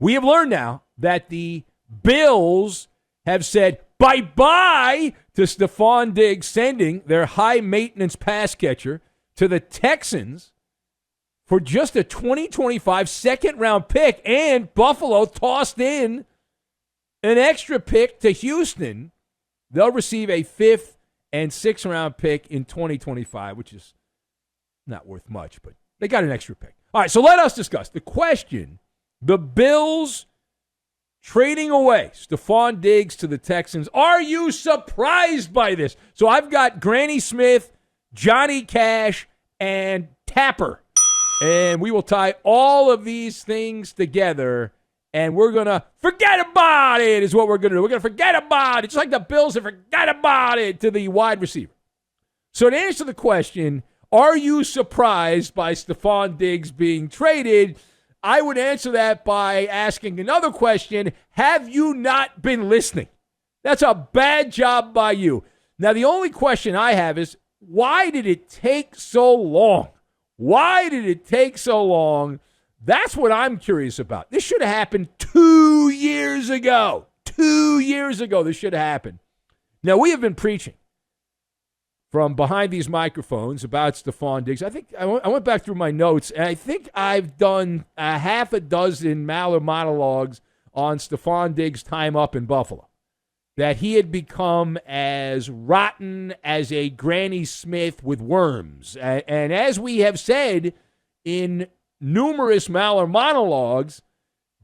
We have learned now that the Bills have said bye-bye to Stefon Diggs, sending their high-maintenance pass catcher to the Texans for just a 2025 second-round pick, and Buffalo tossed in an extra pick to Houston. They'll receive a 5th and 6th-round pick in 2025, which is not worth much, but they got an extra pick. All right, so let us discuss the question. The Bills trading away Stefon Diggs to the Texans. Are you surprised by this? So I've got Granny Smith, Johnny Cash, and Tapper. And we will tie all of these things together, and we're going to forget about it is what we're going to do. We're going to forget about it, just like the Bills have forgot about it to the wide receiver. So to answer the question, are you surprised by Stefon Diggs being traded? I would answer that by asking another question. Have you not been listening? That's a bad job by you. Now, the only question I have is, why did it take so long? Why did it take so long? That's what I'm curious about. This should have happened 2 years ago. 2 years ago, this should have happened. Now, we have been preaching from behind these microphones about Stefon Diggs. I think I went back through my notes, and I think I've done a half a dozen Maller monologues on Stefon Diggs' time up in Buffalo, that he had become as rotten as a Granny Smith with worms. And as we have said in numerous Maller monologues,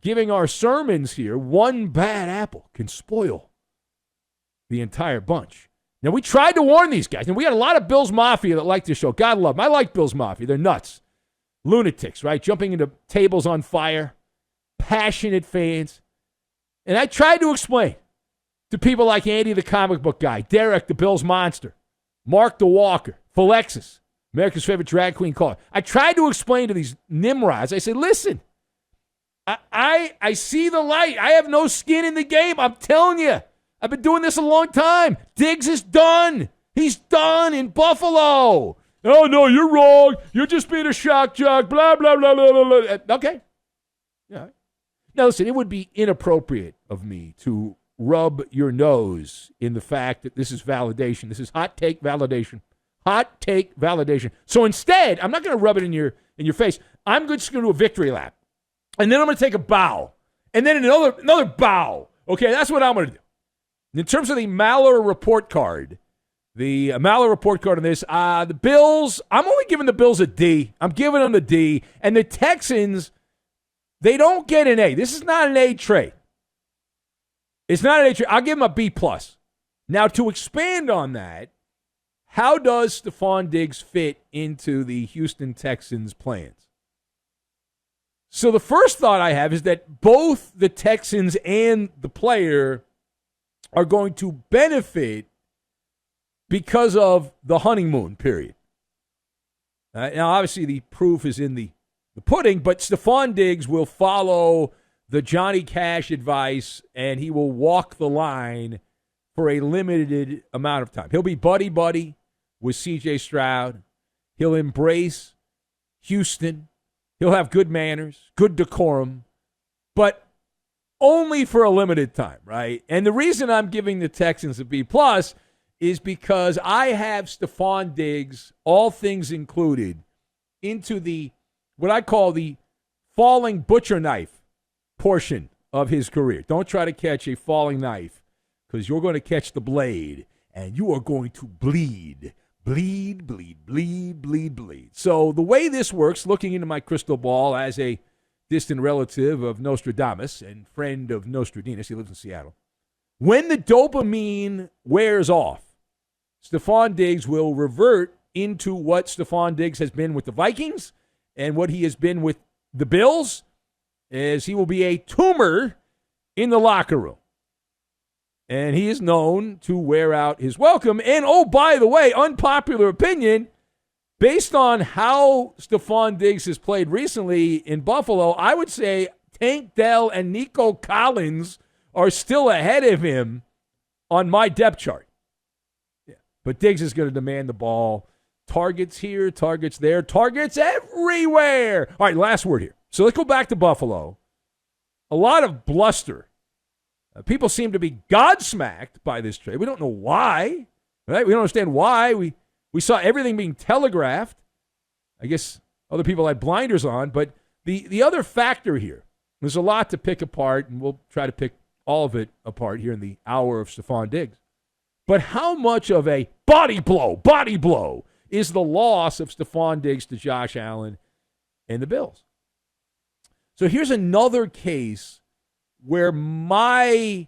giving our sermons here, one bad apple can spoil the entire bunch. Now, we tried to warn these guys, and we got a lot of Bills Mafia that like this show. God love them. I like Bills Mafia. They're nuts. Lunatics, right? Jumping into tables on fire. Passionate fans. And I tried to explain to people like Andy the comic book guy, Derek the Bills Monster, Mark the Walker, Philexis, America's favorite drag queen caller. I tried to explain to these nimrods. I said, listen, I see the light. I have no skin in the game. I'm telling you. I've been doing this a long time. Diggs is done. He's done in Buffalo. Oh, no, you're wrong. You're just being a shock jock. Blah, blah, blah, blah, blah, blah. Okay. Yeah. Now, listen, it would be inappropriate of me to rub your nose in the fact that this is validation. This is hot take validation. Hot take validation. So instead, I'm not going to rub it in your face. I'm just going to do a victory lap. And then I'm going to take a bow. And then another bow. Okay, that's what I'm going to do. In terms of the Maller report card, on this, the Bills, I'm only giving the Bills a D. I'm giving them the D. And the Texans, they don't get an A. This is not an A trade. It's not an A trade. I'll give them a B+. Now, to expand on that, how does Stefon Diggs fit into the Houston Texans' plans? So the first thought I have is that both the Texans and the player are going to benefit because of the honeymoon period. Now, obviously, the proof is in the pudding, but Stefon Diggs will follow the Johnny Cash advice, and he will walk the line for a limited amount of time. He'll be buddy-buddy with C.J. Stroud. He'll embrace Houston. He'll have good manners, good decorum, but only for a limited time, right? And the reason I'm giving the Texans a B+ is because I have Stefon Diggs, all things included, into the what I call the falling butcher knife portion of his career. Don't try to catch a falling knife because you're going to catch the blade and you are going to bleed. Bleed, bleed, bleed, bleed, bleed. So the way this works, looking into my crystal ball as a distant relative of Nostradamus and friend of Nostradinus, he lives in Seattle. When the dopamine wears off, Stefon Diggs will revert into what Stefon Diggs has been with the Vikings and what he has been with the Bills, as he will be a tumor in the locker room. And he is known to wear out his welcome. And, oh, by the way, unpopular opinion, based on how Stefon Diggs has played recently in Buffalo, I would say Tank Dell and Nico Collins are still ahead of him on my depth chart. Yeah. But Diggs is going to demand the ball. Targets here, targets there, targets everywhere. All right, last word here. So let's go back to Buffalo. a lot of bluster. People seem to be godsmacked by this trade. We don't know why, right? We don't understand why. We saw everything being telegraphed. I guess other people had blinders on, but the other factor here, there's a lot to pick apart, and we'll try to pick all of it apart here in the hour of Stefon Diggs. But how much of a body blow is the loss of Stefon Diggs to Josh Allen and the Bills? So here's another case where my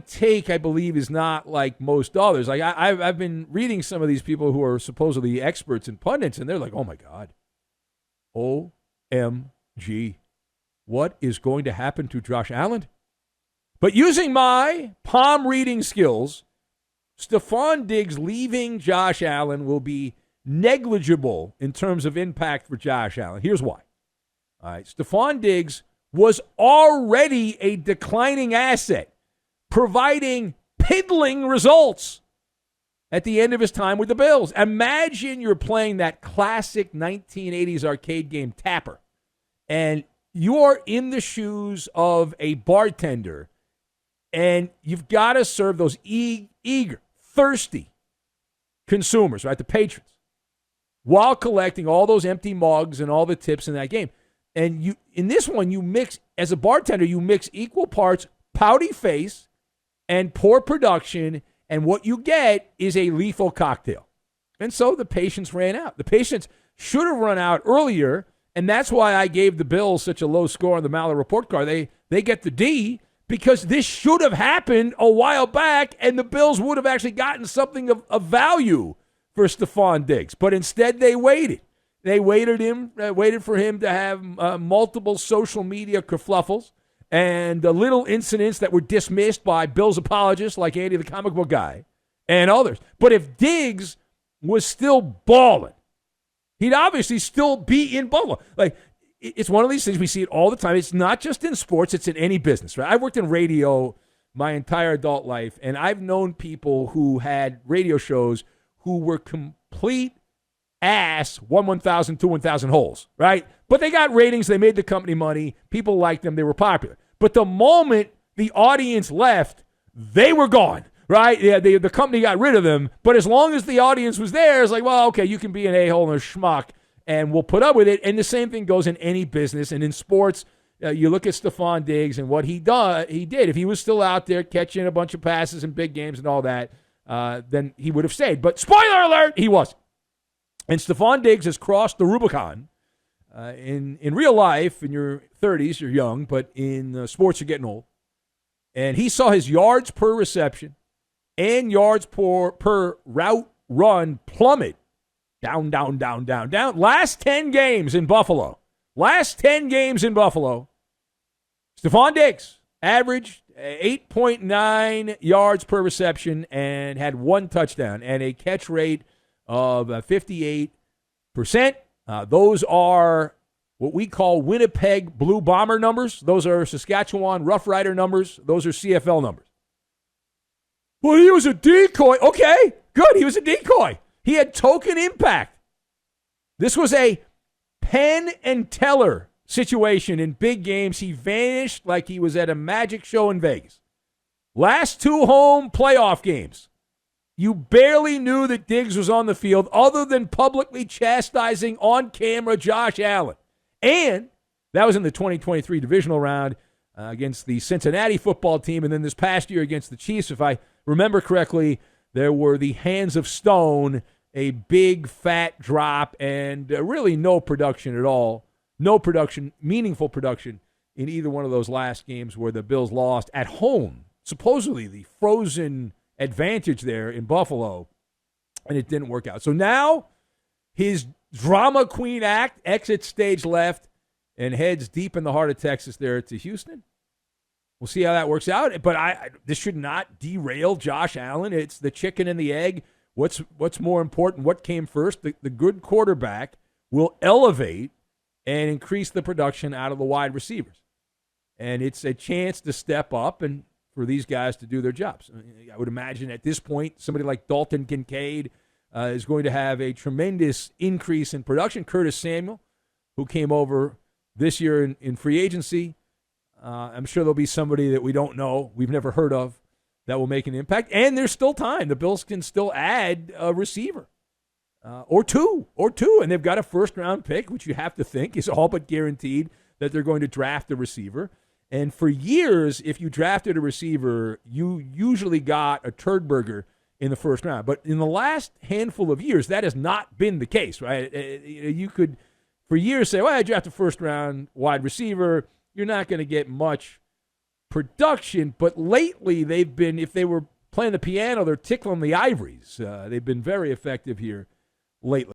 take, I believe, is not like most others. Like I've been reading some of these people who are supposedly experts and pundits, and they're like, oh my God, OMG, what is going to happen to Josh Allen? But using my palm reading skills, Stefon Diggs leaving Josh Allen will be negligible in terms of impact for Josh Allen. Here's why. All right, Stefon Diggs was already a declining asset, providing piddling results at the end of his time with the Bills. Imagine you're playing that classic 1980s arcade game Tapper, and you're in the shoes of a bartender, and you've got to serve those eager, thirsty consumers, right, the patrons, while collecting all those empty mugs and all the tips in that game. And you, in this one, you mix, as a bartender, you mix equal parts pouty face and poor production, and what you get is a lethal cocktail. And so the patience ran out. The patience should have run out earlier, and that's why I gave the Bills such a low score on the Mallet report card. They get the D because this should have happened a while back, and the Bills would have actually gotten something of value for Stefon Diggs. But instead, they waited. They waited for him to have multiple social media kerfluffles and little incidents that were dismissed by Bills apologists like Andy the comic book guy and others. But if Diggs was still balling, he'd obviously still be in Buffalo. Like, it's one of these things, we see it all the time. It's not just in sports, it's in any business, right? I've worked in radio my entire adult life, and I've known people who had radio shows who were complete ass 1,000 to 1,000 holes, right? But they got ratings. They made the company money. People liked them. They were popular. But the moment the audience left, they were gone, right? Yeah, the company got rid of them. But as long as the audience was there, it's like, well, okay, you can be an a-hole and a schmuck, and we'll put up with it. And the same thing goes in any business. And in sports, you look at Stefon Diggs and what he did. If he was still out there catching a bunch of passes in big games and all that, then he would have stayed. But spoiler alert, he wasn't. And Stefon Diggs has crossed the Rubicon. In real life, in your 30s, you're young, but in sports, you're getting old. And he saw his yards per reception and yards per route run plummet down. Last 10 games in Buffalo. Stefon Diggs averaged 8.9 yards per reception and had one touchdown and a catch rate of 58%. Those are what we call Winnipeg Blue Bomber numbers. Those are Saskatchewan Rough Rider numbers. Those are CFL numbers. Well, he was a decoy. Okay, good. He was a decoy. He had token impact. This was a Penn and Teller situation in big games. He vanished like he was at a magic show in Vegas. Last two home playoff games, you barely knew that Diggs was on the field other than publicly chastising on camera Josh Allen. And that was in the 2023 divisional round against the Cincinnati football team. And then this past year against the Chiefs, if I remember correctly, there were the hands of stone, a big fat drop, and really no production at all. No production, meaningful production in either one of those last games where the Bills lost at home. Supposedly the frozen advantage there in Buffalo, and it didn't work out. So now his drama queen act exits stage left and heads deep in the heart of Texas there to Houston. We'll see how that works out. But this should not derail Josh Allen. It's the chicken and the egg. What's more important? What came first? The good quarterback will elevate and increase the production out of the wide receivers. And it's a chance to step up and for these guys to do their jobs. I would imagine at this point, somebody like Dalton Kincaid is going to have a tremendous increase in production. Curtis Samuel, who came over this year in free agency, I'm sure there'll be somebody that we don't know, we've never heard of, that will make an impact. And there's still time. The Bills can still add a receiver or two. And they've got a first-round pick, which you have to think is all but guaranteed that they're going to draft a receiver. And for years, if you drafted a receiver, you usually got a turd burger in the first round. But in the last handful of years, that has not been the case, right? You could, for years, say, well, I draft a first-round wide receiver. You're not going to get much production. But lately, they've been, if they were playing the piano, they're tickling the ivories. They've been very effective here lately.